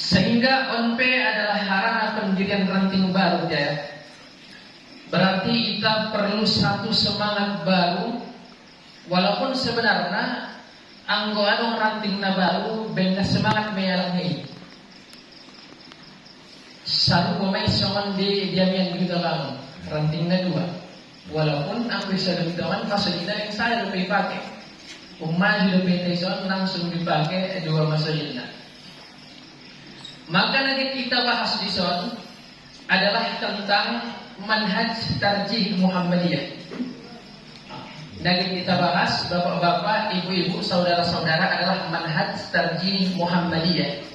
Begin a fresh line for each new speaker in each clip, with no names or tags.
Sehingga onpe adalah harana pendirian ranting baru ya. Berarti kita perlu satu semangat baru. Walaupun sebenarnya anggo adong ranting na baru benda semangat meyalangi. Satu pemain songan di diamian begitu kamu ranting na dua. Walaupun aku bisa dentawan fasilitas yang saya lebih pakai. Maju lebih teson langsung dipakai dua masalah. Maka nanti kita bahas di son adalah tentang manhaj tarjih Muhammadiyah. Nanti kita bahas bapak-bapak, ibu-ibu, saudara-saudara adalah manhaj tarjih Muhammadiyah.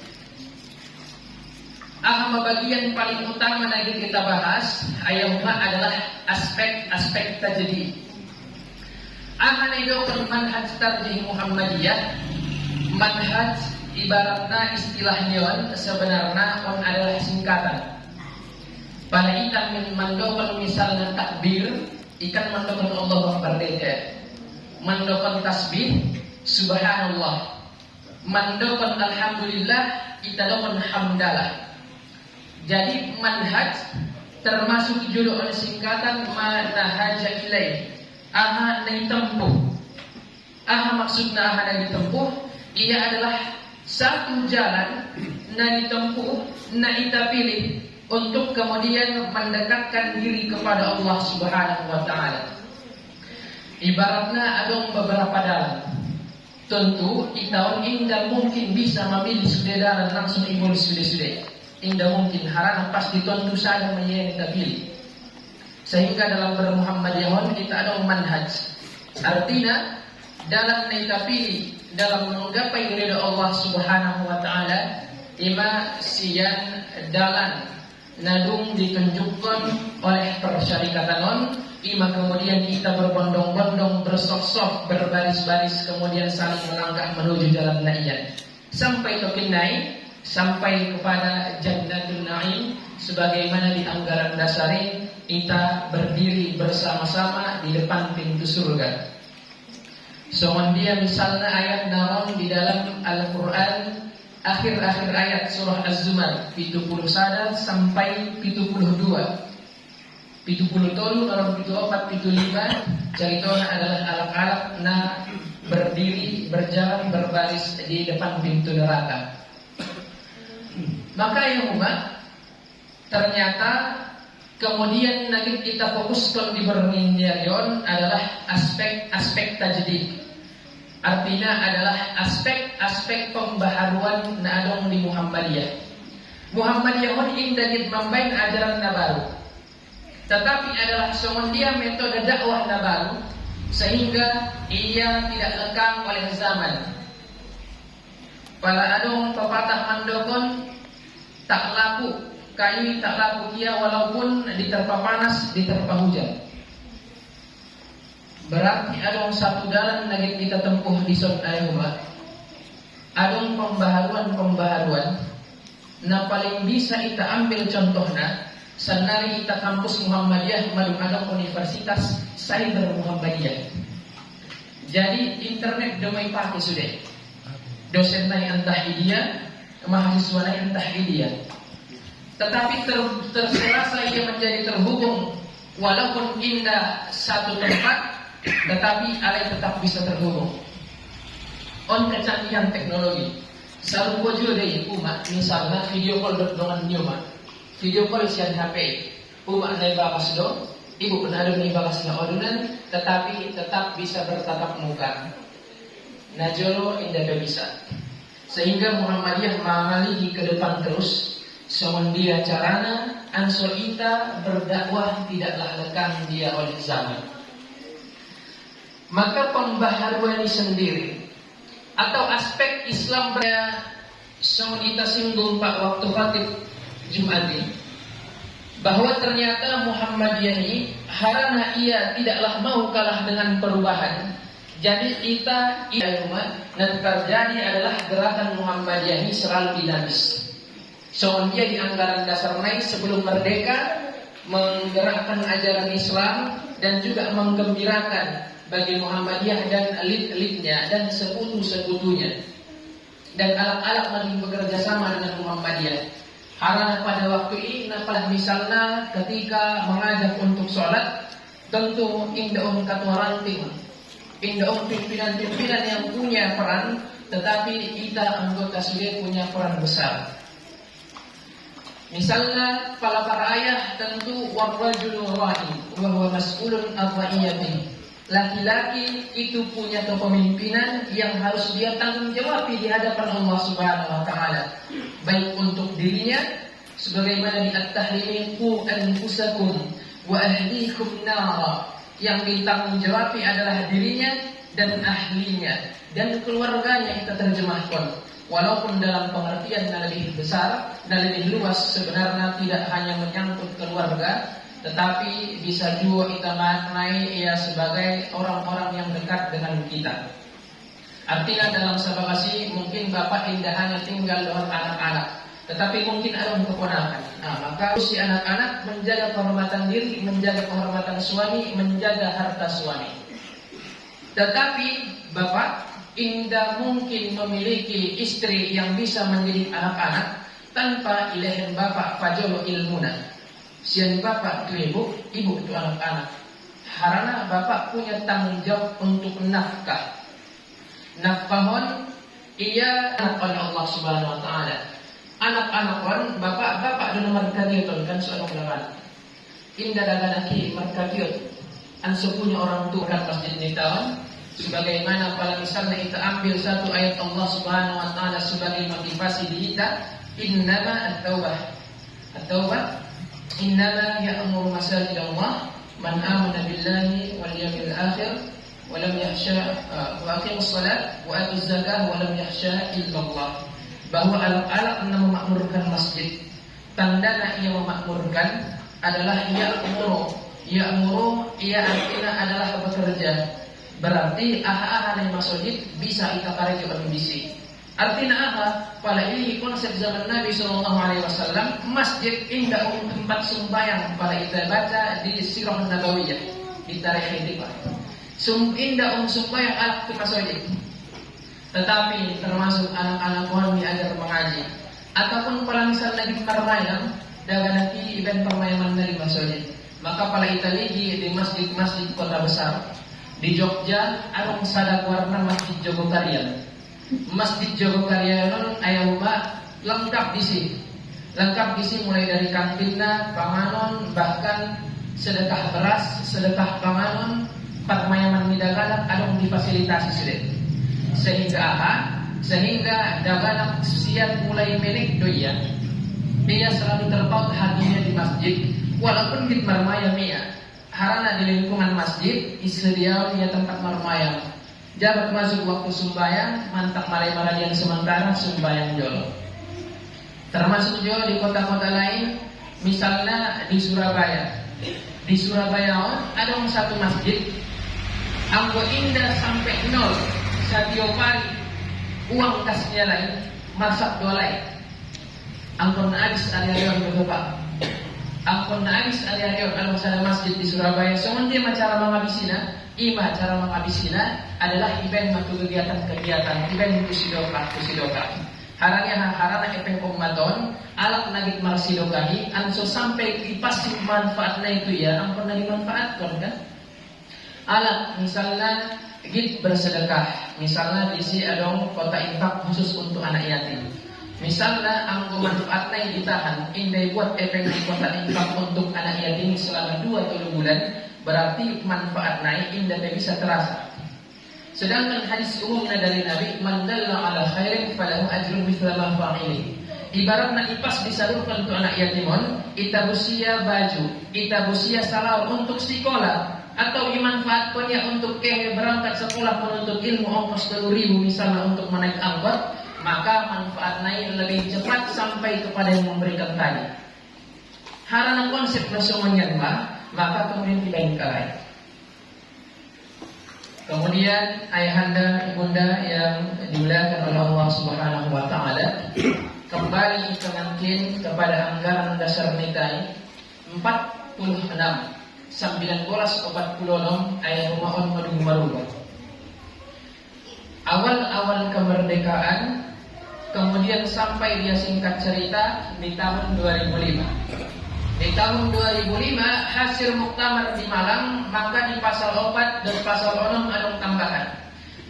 Bagian paling utama nanti kita bahas ayatnya adalah aspek-aspek tajdid. Itu manhaj tarjih Muhammadiyah. Manhaj ibaratnya istilahnya sebenarnya adalah singkatan. Pada ikan mandokon misalnya takbir, ikan mandokon Allah Akbar dede, mandokon tasbih, subhanallah, mandokon alhamdulillah, itadokon hamdalah. Jadi manhaj termasuk judul singkatan manhaja ilaih. Nai tempuh. Maksudnya nai tempuh. Ia adalah satu jalan nai tempuh, nai kita pilih untuk kemudian mendekatkan diri kepada Allah Subhanahu wa taala. Ibaratnya ada beberapa jalan. Tentu kita indah mungkin bisa memilih sudah langsung imul sudah. Indah mungkin harana pasti tentu saja yang kita pilih. Sehingga dalam bermuhammadiyahon kita ada manhaj. Artinya dalam kita pilih dalam menggapai ridha Allah Subhanahu wa taala ima sian dalan nadung ditunjukkan oleh persyarikatanon ima kemudian kita berbondong-bondong bersok-sok berbaris-baris kemudian saling melangkah menuju jalan naiyan sampai ke pinai sampai kepada Jannatul Na'im sebagaimana di anggaran dasari kita berdiri bersama-sama di depan pintu surga. Soalnya dia misalnya ayat naon di dalam Al-Quran akhir-akhir ayat surah Az-Zumar 70 sampai 72 73 orang 74 75 ceritanya adalah alat-alat na berdiri berjalan berbaris di depan pintu neraka. Maka yang umat ternyata kemudian nanti kita fokuskan di berninjarion adalah aspek-aspek tajdid. Artinya adalah aspek-aspek pembaharuan nadong di Muhammadiyah. Muhammadiyah ingin membain ajaran baru. Tetapi adalah dia metode dakwah baru sehingga ia tidak lekang oleh zaman. Pada adong pepatah mandokon tak laku kayu tak laku ia walaupun diterpa panas diterpa hujan. Berarti ada satu jalan lagi kita tempuh di Sodayuma. Ada pembaharuan. Nah paling bisa kita ambil contohnya. Senari kita kampus Muhammadiyah malum ada Universitas Cyber Muhammadiyah. Jadi internet domai pakai sudah. Dosen yang entah dia, mahasiswa yang entah dia. Tetapi terserasa ia menjadi terhubung walaupun indah satu tempat. Tetapi alai tetap bisa terhubung. On kecanggihan teknologi. Selalu gua juga dari umat. Misalnya video call dengan nyuma. Video call sian HP. Umat naik bakas do. Ibu pernah ada naik bakas na odunan. Tetapi tetap bisa bertatap muka. Najolo indah bisa. Sehingga Muhammadiyah mengalihi ke depan terus. Soal dia carana ansur ita berdakwah tidaklah lekang dia oleh zaman. Maka pembaharuan ini sendiri atau aspek Islam yang kita singgung Pak waktu khatib Jumat ini bahwa ternyata Muhammadiyah ini harana ia tidaklah mau kalah dengan perubahan. Jadi kita dan terjadi adalah gerakan Muhammadiyah ini selalu dinamis. Soalnya dia di anggaran dasar naik sebelum merdeka menggerakkan ajaran Islam dan juga menggembirakan bagi Muhammadiyah dan elit-elitnya dan sekutu-sekutunya. dan alak-alak lagi bekerja sama dengan Muhammadiyah. Karena pada waktu ini, napalah misalnya ketika mengajak untuk sholat, tentu indaum katuaranting, indaum pimpinan-pimpinan yang punya peran, tetapi kita anggota sudah punya peran besar. Misalnya para ayah tentu warrajulu ra'i wa huwa mas'ulun an ra'iyatihi. Laki-laki itu punya kepemimpinan yang harus dia tanggung jawab di hadapan Allah Subhanahu wa taala, baik untuk dirinya sebagaimana di At-Tahrim, qu anfusakum wa ahlikum nar, yang ditanggung jawab adalah dirinya dan ahlinya dan keluarganya. Kita terjemahkan walaupun dalam pengertian yang lebih besar dan lebih luas, sebenarnya tidak hanya menyangkut keluarga, tetapi bisa juga kita maknai ia sebagai orang-orang yang dekat dengan kita. Artinya dalam sababasi mungkin bapak tidak hanya tinggal dengan anak-anak, tetapi mungkin ada keponakan. Maka si anak-anak menjaga kehormatan diri, menjaga kehormatan suami, menjaga harta suami. Tetapi bapak tidak mungkin memiliki istri yang bisa mendidik anak-anak tanpa ilahin bapak fajolo ilmuna. Sian bapak itu ibu itu anak-anak. Karena bapak punya tanggung jawab untuk nafkah. Nafkahon ia anak oleh Allah Subhanahu wa taala. Anak-anak kon bapak dulu markadiot kan seorang lawan. Indah daganaki markadiot. Anso punya orang tua kan masjid ni tahun. Sebagaimana kalau misalnya kita ambil satu ayat Allah Subhanahu wa taala sebagai motivasi di kita, innama at-taubah. At-taubah innama ya'muru masajid Allah man amana billahi wal yawmil akhir wa lam yakhsha wa aqimus salat wa atuz zakah wa lam yakhsha illa Allah. Bahwa alaq-alaq memakmurkan masjid, tandanya ia memakmurkan adalah ya'muru ia artinya adalah bekerja. Berarti aha-aha yang masjid bisa kita karek berbisi. Artinya apa? Pada ini konsep zaman Nabi SAW, masjid indah tempat sembahyang pada kita baca di Sirah Nabawiyah di tarikh ini. Indah sembahyang alat ke masjid. Tetapi termasuk anak-anak kami agar mengaji. Ataupun kalau misalnya lagi permainan, dagang nanti event permainan dari masjid. Maka pada kita lagi di masjid-masjid kota besar. Di Jogja ada sada warna Masjid Jogokarian. Masjid Jogokarian ayahuma lengkap di sini. Lengkap di sini mulai dari kantinnya, panganon, bahkan sedekah beras, sedekah panganon, permayaman midaganak ada difasilitasi sudah. Sehingga daganak siap mulai milik doyan. Dia selalu terpaut hatinya di masjid walaupun di marmayam ia. Karena di lingkungan masjid disediakan dia tempat bermayam. Jabat masuk waktu sembahyang, mantap malai-malai yang sementara sembahyang jolo. Termasuk juga di kota-kota lain, misalnya di Surabaya. Di Surabaya ada satu masjid, anggo indah sampai nol, setiap hari uang kasnya lain, masak dolai. Angkon habis area berapa? Angkon habis area kalau misalnya masjid di Surabaya, sementara cara menghabisina, cara menghabisina adalah event atau kegiatan event kusidoka. Harana event komaton, alat nagit marsidokahi, anso sampai pasti manfaatnya itu ya, angkon nagit manfaatkan kan? Alat misalnya git bersedekah, misalnya di sini ada kota infak khusus untuk anak yatim. Misalnya anggo manfaatnya yang ditahan, indai buat efek di kota infak untuk anak yatim selama 2 bulan, berarti manfaatnya indah bisa terasa. Sedangkan hadis umumnya dari Nabi, man dalla ala khairin falahu ajrun mithla ma fa'ili. Ibaratnya ipas disalurkan untuk anak yatimon, itabusia baju, itabusia salawat untuk sekolah, atau dimanfaatkannya untuk berangkat sekolah menuntut ilmu ongkos 10.000 misalnya untuk menaik angkot, maka manfaatnya lebih cepat sampai kepada yang memberikan tadi. Karena konsep nasionalnya maka kemudian tidak ingkari. Kemudian ayahanda ibunda yang dimuliakan oleh Allah Subhanahu wa taala, kembali mungkin kepada anggaran dasar nilai 46 1946 ayat rumahon madung marubah. Awal-awal kemerdekaan Kemudian sampai dia singkat cerita di tahun 2005. Di tahun 2005 hasil muktamar di Malang, maka di pasal 4 dan pasal 6 ada tambahan.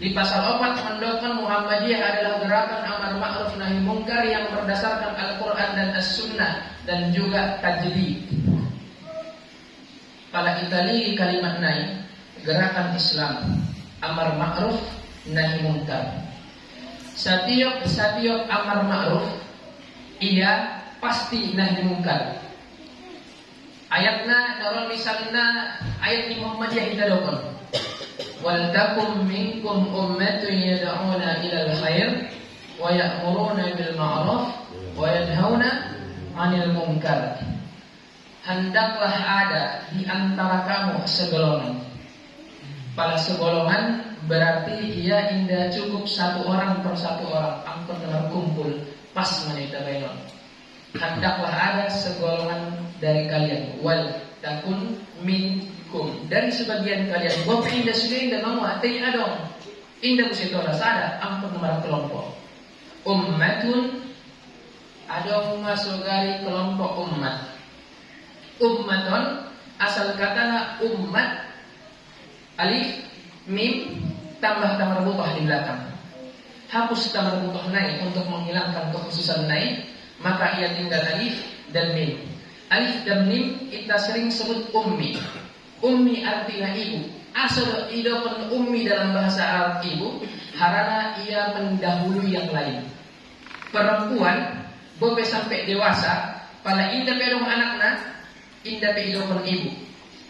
Di pasal 4 mendokter Muhammadiyah adalah gerakan amar ma'ruf nahi munkar yang berdasarkan Al-Quran dan As-Sunnah dan juga tajdid. Pada Itali kalimat nahi gerakan Islam amar ma'ruf nahi munkar. Setiap amar ma'ruf ia pasti nahi munkar. Ayatna kalau misalnya ayat di Muhammadiyah kita dokon. Wal takum minkum ummatun yad'una ilal khair wa ya'muruna bil ma'ruf wa yanhauna 'anil munkar. Hendaklah ada di antara kamu segolongan. Pada segolongan berarti ia indah cukup satu orang per satu orang. Angkut kumpul pas menita benon. Hendaklah ada segolongan dari kalian. Wal takun minkum, dari sebagian kalian. Bapak indah sudah indah mau hati adong. Indah mesti tora sada angkut nomor kelompok. Ummatun adong masuk dari kelompok umat. Ummaton asal kata ummat alif mim tambah tamar butah di belakang. Hapus tamar butah naik untuk menghilangkan kekhususan naik, maka ia tinggal alif dan mim. Alif dan mim kita sering sebut ummi. Ummi artinya ibu. Asal idopun ummi dalam bahasa Arab ibu, harana ia mendahului yang lain. Perempuan bobe sampai dewasa, pada indah pedong anaknya, indah pedong ibu.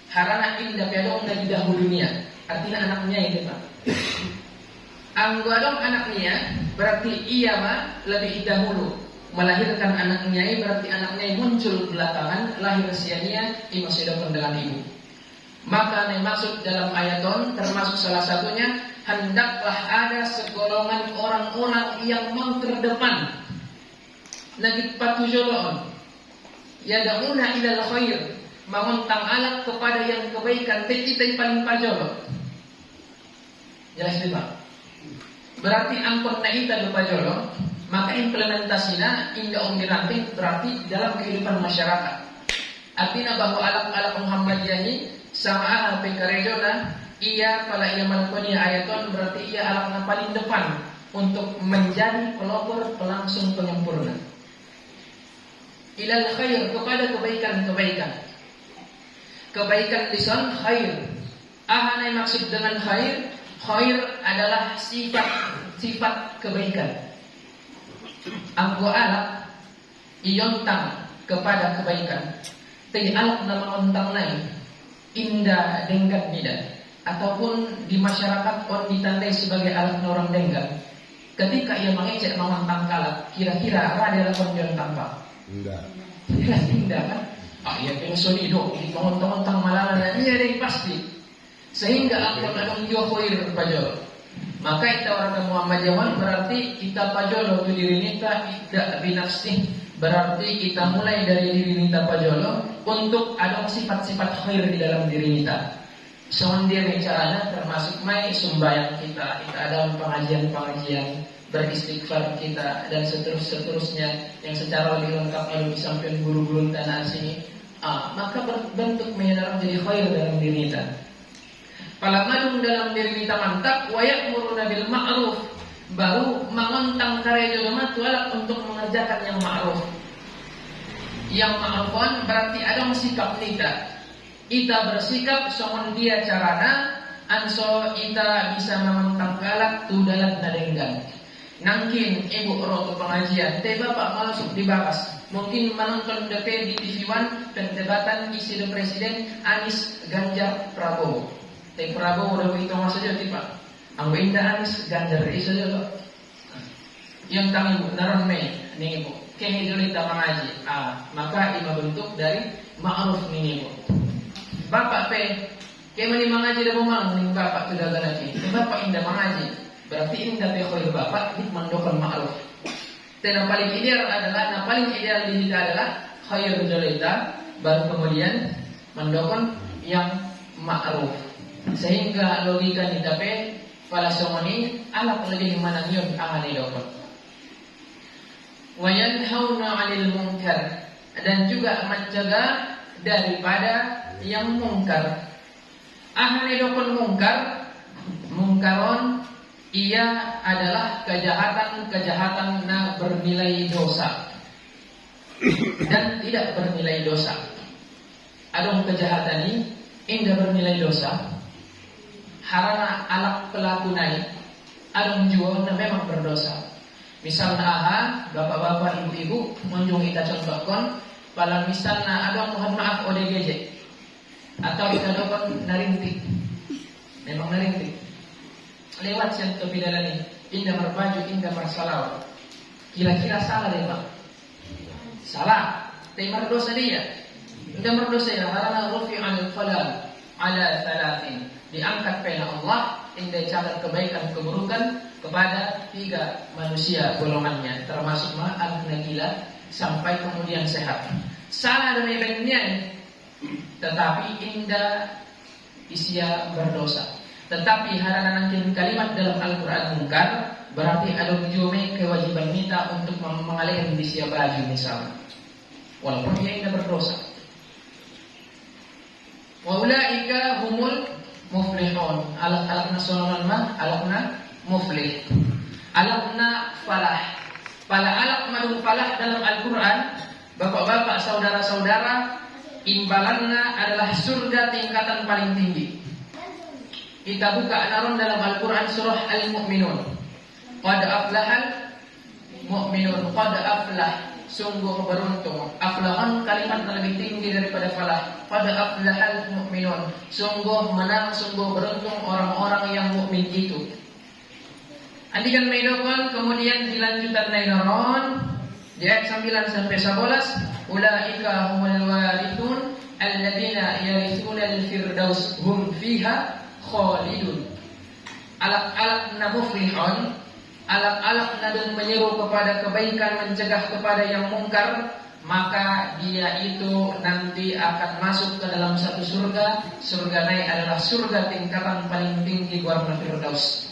Harana indah pedong dari dahulunya, artinya anaknya itu Pak. Anggodong anaknya berarti ia mah lebih dahulu melahirkan anaknya, berarti anaknya muncul belakangan, lahir sianya ia masih dokon dengan ibu. Maka yang maksud dalam ayaton termasuk salah satunya, hendaklah ada segolongan orang-orang yang terdepan lagi patujolon yad'una ilal khair, mengontang alat kepada yang kebaikan. Kita yang paling pajolo. Jelas Pak? Berarti angkot naita lupa jolo, maka implementasinya indah diranting berarti dalam kehidupan masyarakat. Artinya bahwa alat-alat Muhammadiyah ini sama pekarejona, ia kalau ia melakukan ayaton berarti ia alat paling depan untuk menjadi pelopor pelangsung penyempurna. Ilal khair, kepada kebaikan-kebaikan. Kebaikan lisan khair. Apa yang maksud dengan khair? Khair adalah sifat kebaikan. Anggo alat iontang kepada kebaikan. Tapi alat nama ontang lain indah denggat tidak, ataupun di masyarakat orang ditandai sebagai alat orang denggat. Ketika ia mengecek memantang kalat, kira-kira apa adalah konjon tanpa? Enggak. Jelas indah kan? Ia pensiun hidup, mengontang-ontang malalan, iya deh pasti. Sehingga angkot adong jua khair pajol. Maka kita warga Muhammadiyah berarti kita pajolo tu diri kita tidak binafsi. Berarti kita mulai dari diri kita pajolo untuk ada sifat-sifat khair di dalam diri kita. Sendiri caranya termasuk mai sembahyang kita ada pengajian-pengajian, beristighfar kita dan seterusnya yang secara lebih lengkap lalu disampaikan guru-guru tanah sini. Maka berbentuk menjadi khair dalam diri kita. Palamadung dalam diri kita mantap, wayak muruna bil ma'ruf, baru mengontang karya juga tualak untuk mengerjakan yang ma'ruf. Yang ma'rufan berarti ada sikap kita. Ita bersikap somon dia carana, anso ita bisa mengontang galak tu dalam nadenggan. Nangkin ibu roto pengajian, teh bapak masuk dibahas. Mungkin menonton DP di TV One perdebatan isi de Presiden Anies Ganjar Prabowo. Teh Prabowo udah begitu saja tiba. Ang indah Anies Ganjar iso saja. Yang kami naron me nih ibu. Kaya dulu kita mengaji. Maka ini bentuk dari ma'ruf nih ibu. Bapak pe, kaya mani mengaji dah memang nih bapak sudah ganaki. Bapak indah mengaji. Berarti indah pe khair bapak ini mendokon ma'ruf. Dan yang paling ideal adalah, di kita adalah khair jalita, baru kemudian mendokon yang ma'ruf. Sehingga logika kita pe pada somoni alat lebih mana yun ahani dokon. wa yanhauna 'anil munkar, dan juga mencegah daripada yang mungkar. Ahanidokun mungkaron ia adalah kejahatan na bernilai dosa dan tidak bernilai dosa. Adong kejahatan ini indah bernilai dosa, harana alak pelaku naik, adong jual na memang berdosa. Misalnya bapak-bapak, ibu-ibu, menjung kita contohkan, pada misalnya adong mohon maaf ODGJ, atau kita dokon narintik, memang narintik. Lewat sentuh bidana ini, indah berbaju, indah bersalawat. Kira-kira salah deh Pak? Salah, tapi berdosa dia. Indah berdosa ya, harana rufi'al falal ala thalathin, diangkat pada Allah, indah catat kebaikan keburukan kepada 3 manusia golongannya, termasuk ma'al nagila sampai kemudian sehat. Salah dan ibadahnya, tetapi indah isia berdosa. Tetapi harana nangkin kalimat dalam Al-Quran mungkar, berarti ada jume kewajiban kita untuk mengalihkan isia baju misalnya, walaupun dia indah berdosa. Wa ulaika humul muflihun. Alakna sunan mah alakna muflih. Alakna falah. Pada alak madung falah dalam Al-Quran, bapak-bapak, saudara-saudara, imbalannya adalah surga tingkatan paling tinggi. Kita buka naron dalam Al-Quran surah Al-Mu'minun. Qad aflahal mu'minun, qad aflah, sungguh beruntung. Aflahan kalimat lebih tinggi daripada falah. Qad aflahal mu'minun, sungguh menang, sungguh beruntung orang-orang yang mukmin itu. Andikan maidokon, kemudian dilanjutan naron di ayat 9 sampai 11, ulaika humul warithun alladzina yarithuna al-firdaus hum fiha khalidun. Alak-alak na muflihun, alak-alak na dan menyeru kepada kebaikan, mencegah kepada yang mungkar, maka dia itu nanti akan masuk ke dalam satu surga. Surga naik adalah surga tingkatan paling tinggi warna firdaus.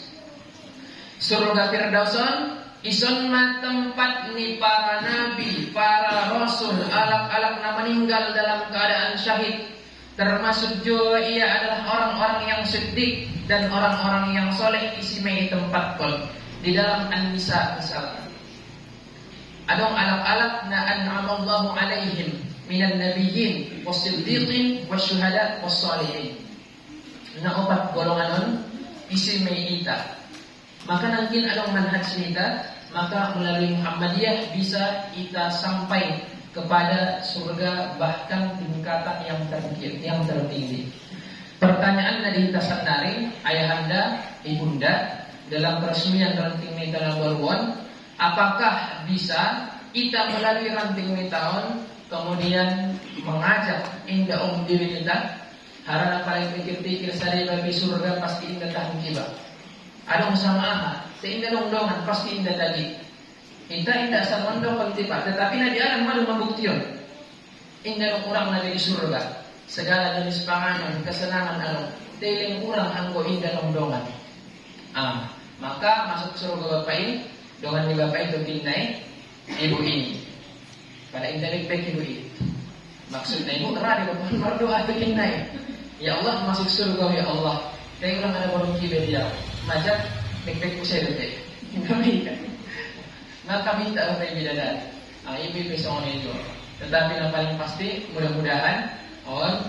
Surga Firdauson ison ma tempat ni para nabi, para rasul, alak-alak na meninggal dalam keadaan syahid, termasuk juga ia adalah orang-orang yang siddiq dan orang-orang yang soleh, isi mai tempat pun di dalam An-Nisa misalnya. Adong alak-alak na an'amallahu alaihim minan nabiyyin was-siddiqin wasyuhada was-salihin. Na 4 golongan isi mai ita. Maka nanti ada manhaj kita, maka melalui Muhammadiyah bisa kita sampai kepada surga bahkan tingkatan yang tertinggi. Pertanyaan dari kita sendiri, ayahanda, ibunda, dalam peresmian ranting mita nomor 1, apakah bisa kita melalui ranting mitaon kemudian mengajak indah diri kita, harana paling pikir-pikir sadai bagi surga pasti indah tahun kiba. Adong sama seindah dongdongan pasti indah tadi. Kita indah sama dongdong tiba, tetapi nabi alam malu membuktikan indah orang nabi di surga. Segala jenis panganan, kesenangan alam, teling kurang anggo indah dongdongan. Maka masuk surga bapak ini, dongan ni bapak itu pinai ibu ini. Pada indah lepek ibu ini. Maksudnya ibu kerana bapak berdoa pinai. Ya Allah masuk surga ya Allah. Tengok orang ada barang kiber dia. Majak nek-nek usai deh. Kami kan. Maka minta kepada bidadari. Ibu bisa itu. Tetapi yang paling pasti mudah-mudahan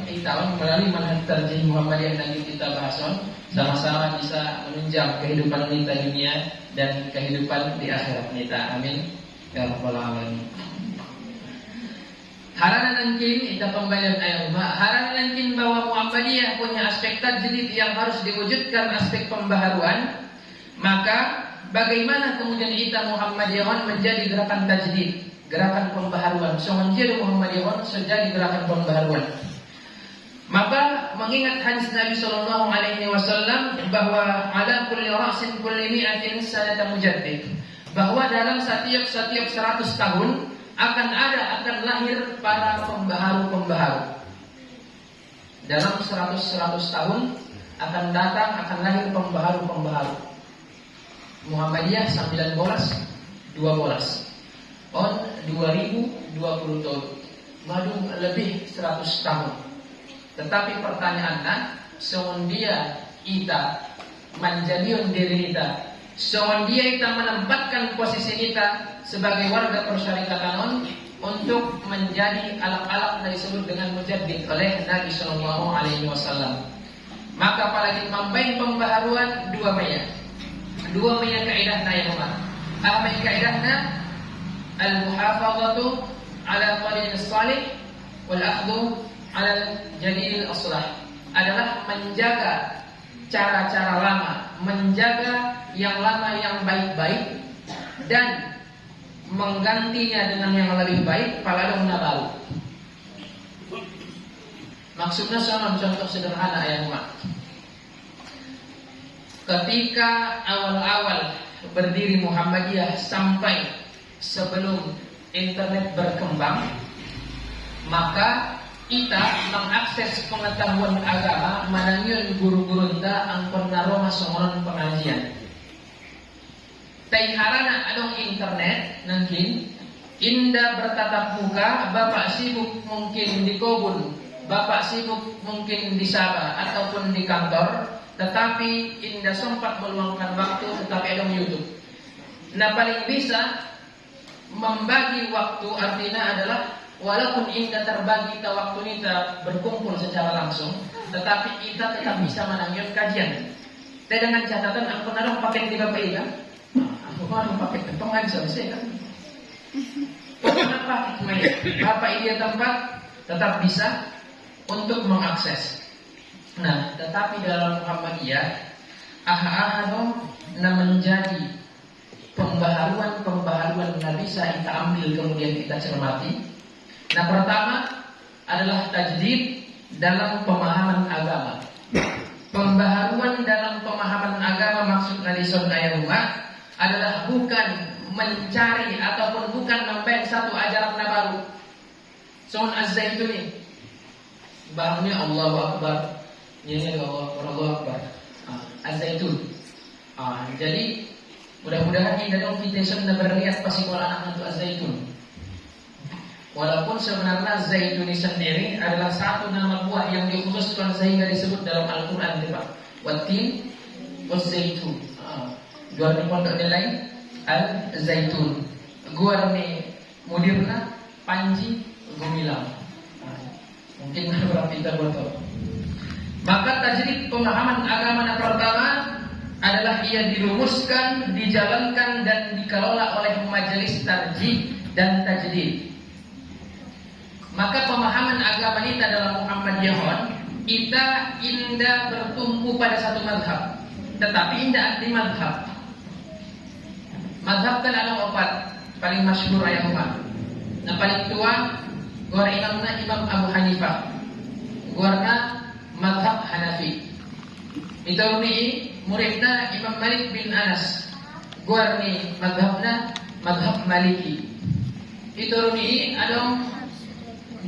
kita melalui manhaj tarjih Muhammadiyah yang nanti kita bahas sama-sama bisa menunjang kehidupan kita dunia dan kehidupan di akhirat kita. Amin ya rabbal alamin. Harana nanti kita pembalian ayat harana nanti bahwa Muhammadiyah punya aspek tajdid yang harus diwujudkan, aspek pembaharuan. Maka bagaimana kemudian kita Muhammadiyah menjadi gerakan tajdid, gerakan pembaharuan. So menjadi Muhammadiyah menjadi gerakan pembaharuan. Maka mengingat hadis Nabi sallallahu alaihi wasallam bahwa ala kulli ra'sin kulli mi'atin sanata mujaddid, bahwa dalam setiap 100 tahun akan lahir para pembaharu-pembaharu. Dalam 100 tahun akan lahir pembaharu-pembaharu. Muhammadiyah 19, 12. on 2020 tahun. Madu lebih 100 tahun. Tetapi pertanyaannya, soon dia ita menjadikan diri kita, soon dia ita menempatkan posisi kita sebagai warga persyarikatan untuk menjadi alak-alak dari disebut dengan mujaddid oleh Nabi Sallallahu Alaihi Wasallam. Maka apalagi membaik pembaharuan dua maya kaidahna yang mana? Apa kaidahna? Al-muhafazatu ala qarin salih wal akhdhu ala jadil aslah, adalah menjaga cara-cara lama, menjaga yang lama yang baik-baik dan menggantinya dengan yang lebih baik paladong baru. Maksudnya sama contoh sederhana ya Mak. Ketika awal-awal berdiri Muhammadiyah sampai sebelum internet berkembang, maka kita mengakses pengetahuan agama mananyun guru-guru enta angkon naroma songonon pengajian. Taiharana adong internet nangkin inda bertatap muka, bapak sibuk mungkin di kobun, bapak sibuk mungkin di Sabah ataupun di kantor, tetapi inda sempat meluangkan waktu tetapi adong YouTube. Nah paling bisa membagi waktu artinya adalah walaupun indah terbagi kita waktu kita berkumpul secara langsung, tetapi kita tetap bisa menanggung kajian. Tapi dengan catatan aku naruh pakai di bapak ini kan, aku naruh pakai ketong aja selesai kan. Kenapa hikmahnya? Apa dia tempat tetap bisa untuk mengakses. Nah, tetapi dalam Muhammadiyah, dong, menjadi pembaharuan nggak bisa kita ambil kemudian kita cermati. Nah pertama adalah tajdid dalam pemahaman agama. Pembaharuan dalam pemahaman agama maksudnya di ayat umat adalah bukan mencari ataupun bukan membayar satu ajaran baru. Soal Az-Zaituni barunya Allahu Akbar, ini Allahu Akbar, Az-Zaitun. Jadi mudah-mudahan ini dalam kita sudah berlihat pasti kalau anak itu Az-Zaitun. Walaupun sebenarnya zaitun sendiri adalah satu nama buah yang dikhususkan sehingga disebut dalam Al-Quran, Pak. Watin was-zaitun. Dua ni pondok lain al-zaitun. Gua ni mudirna Panji Gumilang. Mungkin beberapa kita betul. Maka tajdid pemahaman agama yang pertama adalah ia dirumuskan, dijalankan dan dikelola oleh majelis tarjih dan tajdid. Maka pemahaman agama kita dalam Muhammadiyah kita indah bertumpu pada satu madhab, tetapi indah anti madhab. Madhab kan ada empat, paling masyhur ayat umat. Nah paling tua gua imamna Imam Abu Hanifah, gua madhab Hanafi. Itu ni muridna Imam Malik bin Anas, gua ni madhabna madhab Maliki. Itu ni ada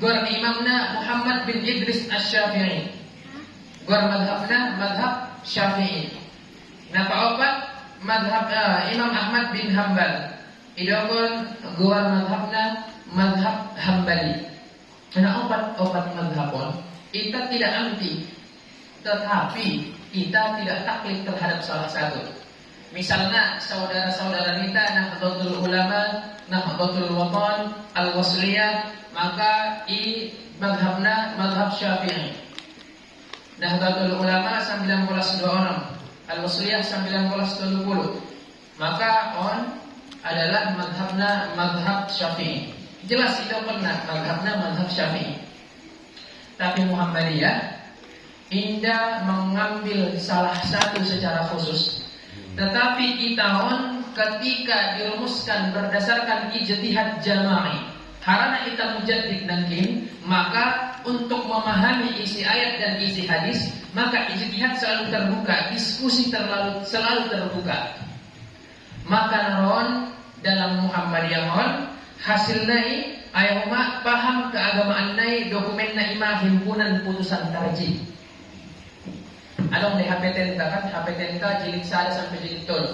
gor imamna Muhammad bin Idris Asy-Syafi'i. Gor madhabna madhab Syafi'i. Nah paopat madhab Imam Ahmad bin Hambal. Idokon gor madhabna madhab Hambali. Nah opat madhabon kita tidak anti, tetapi kita tidak taklid terhadap salah satu. Misalnya saudara-saudara kita Nahdlatul Ulama, Nahdlatul Watan, Al-Wasliyah, maka madhabna madhab Syafi'i. Nahdlatul Ulama 1926, Al-Wasliyah 1930. Maka adalah madhabna madhab Syafi'i. Jelas itu pernah madhabna madhab Syafi'i. Tapi Muhammadiyah indah mengambil salah satu secara khusus. Tetapi kita ketika dirumuskan berdasarkan ijtihad jama'i, karena kita mujaddid nangkin, maka untuk memahami isi ayat dan isi hadis, maka ijtihad selalu terbuka, diskusi selalu terbuka. Maka naron dalam Muhammadiyah hasilnya ayat umat paham keagamaan nai dokumenna imah himpunan putusan tarjih. Adong di HPTNK kan, HPTNK jilid 1 sampai jilid 3.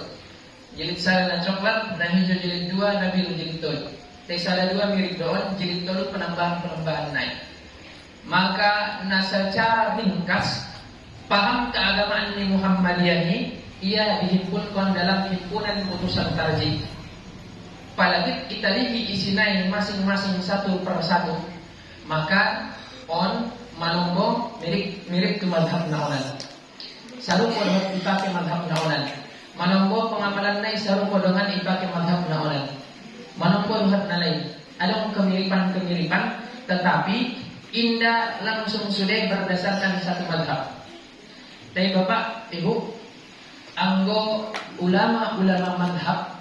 Jilid 1 na coklat, na hijau jilid 2, na biru jilid 3. Tesala 2 mirip doon, jilid 3 penambahan-penambahan naik. Maka secara ringkas paham keagamaan ni Muhammadiyah ini ia dihimpunkan dalam himpunan putusan tarjih. Palagi kita lihat isinai masing-masing satu per satu, maka on malumbo mirip ke madhab naunan. Sarupo dengan ipakai madhab naunan. Malumbo pengamalan nai sarupo dengan ipakai madhab naunan. Malumbo luhat nalai. Ada kemiripan-kemiripan, tetapi indah langsung sudah berdasarkan satu madhab. Tapi Bapak, Ibu, anggo ulama-ulama madhab,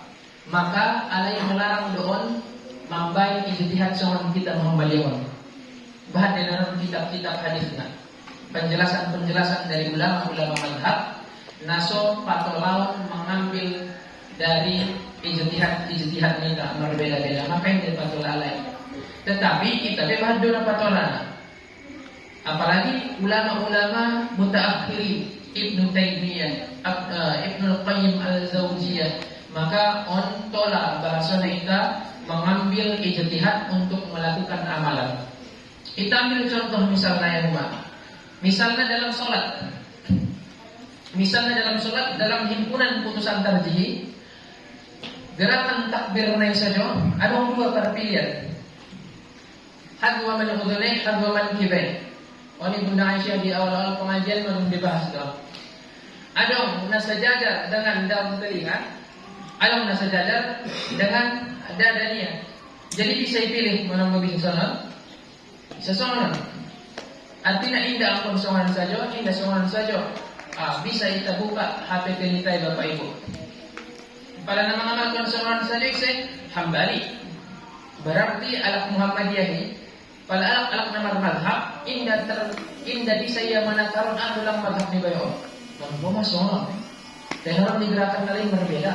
maka alai melarang doon mambai ijtihad seorang kita Muhammadiyah. Bahan dalam kitab-kitab hadisnya, penjelasan-penjelasan dari ulama-ulama madhab, naso patolaun mengambil dari ijtihad mereka berbeda-beda, maka yang dipatola alai. Tetapi kita bebas doa patolana. Apalagi ulama-ulama mutaakhirin, Ibnu Taimiyah, Ibnu Qayyim al-Zawjiyah, maka on tola bahasa kita mengambil ijtihad untuk melakukan amalan. Kita ambil contoh misalnya yang misalnya dalam sholat. Misalnya dalam sholat, dalam himpunan putusan tarjih, gerakan takbir naik saja ada dua perpilihan. Hadwa man udhunai, hadwa man kibai. Ini Bunda Aisyah di awal-awal pengajian belum dibahas dong. Ada nasajajar dengan daun telinga, ada nasajajar dengan dadanya. Jadi bisa dipilih mana mau bisa sholat. Bisa sholat. Artinya indah akun sholat saja, indah sholat saja. Bisa kita buka HP kita Bapak Ibu. Pada nama-nama akun sholat saja saya Hambali. Berarti alak Muhammadiyah ini. Pada alak nama madhab indah bisa ia mana karun adulang madhab ni bayo. Nampak sholat. Dan orang digerakkan lain berbeda.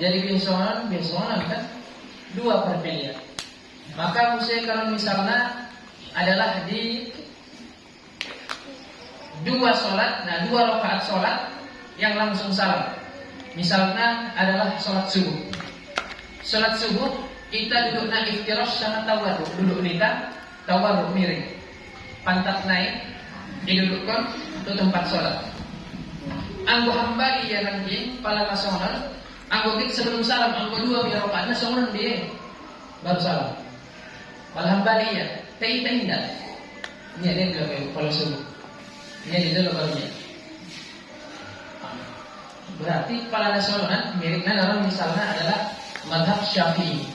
Jadi biasonan kan dua perpilihan. Maka kalau misalnya adalah di dua sholat, dua rakaat sholat yang langsung salam. Misalnya adalah sholat subuh. Sholat subuh kita duduk iftirash sama tawarruk. Duduk kita tawarruk miring, pantat naik, didudukkan itu tempat sholat. Anggo hambali ya nanti pala nasional. Anggo kita sebelum salam, anggo dua rakaat nasional dia baru salam. Pala hambali ya, kita indah. Ini ada dua kalau subuh. Ini ada dua barunya. Berarti pala nasional miripnya orang misalnya adalah madhab Syafi'i.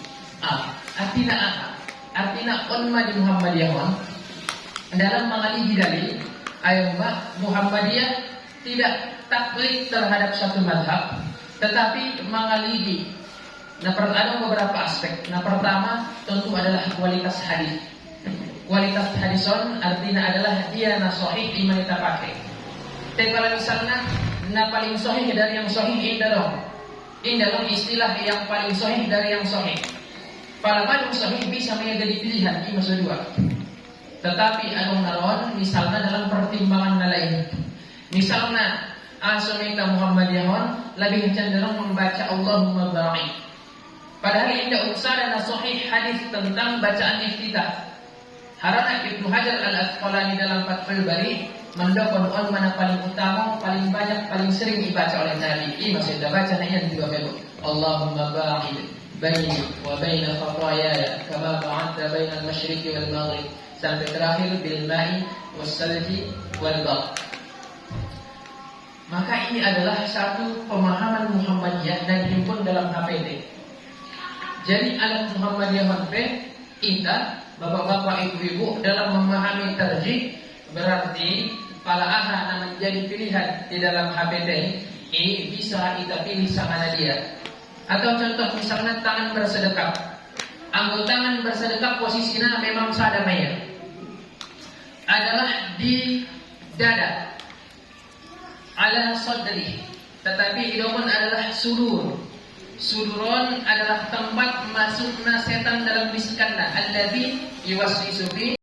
Artinya apa? Artinya ulama di Muhammadiyah dalam mengalih dalil ayat Muhammadiyah tidak taklid terhadap satu madhab, tetapi mengalihi. Ada beberapa aspek. Pertama tentu adalah kualitas hadis. Kualitas hadison artinya adalah dia sahih iman kita pakai. Tapi kalau misalnya paling sahih dari yang sahih dalam istilah yang paling sahih dari yang sahih. Pada paling sahih bisa menjadi pilihan ini maksud dua. Tetapi ada naron misalnya dalam pertimbangan lain. Misalnya asumita Muhammadiyah lebih cenderung membaca Allahumma barik. Padahal tidak usah ada sahih hadis tentang bacaan iftitah. Harana Ibnu Hajar al-Asqalani dalam Fathul Bari mendokon mana paling utama, paling banyak, paling sering dibaca oleh Nabi. Ini maksudnya baca yang dua bego. Allahumma barik baini wa baina khataayaaya kama ba'adta baina al-masyriqi wal maghrib. Sampai terakhir bil ma'i was salji wal bar. Maka ini adalah satu pemahaman Muhammadiyah dan dihimpun dalam HPD. Jadi alat Muhammadiyah kita bapak-bapak ibu-ibu dalam memahami tarjih berarti pala aha menjadi pilihan di dalam HPD ini bisa kita pilih sama dia. Atau contoh misalnya tangan bersedekap. Anggota tangan bersedekap posisinya memang sadamaya adalah di dada ala sadri, tetapi idoman adalah sudur. Suduron adalah tempat masuknya setan dalam bisikannya. Alladzi yuwaswisu fi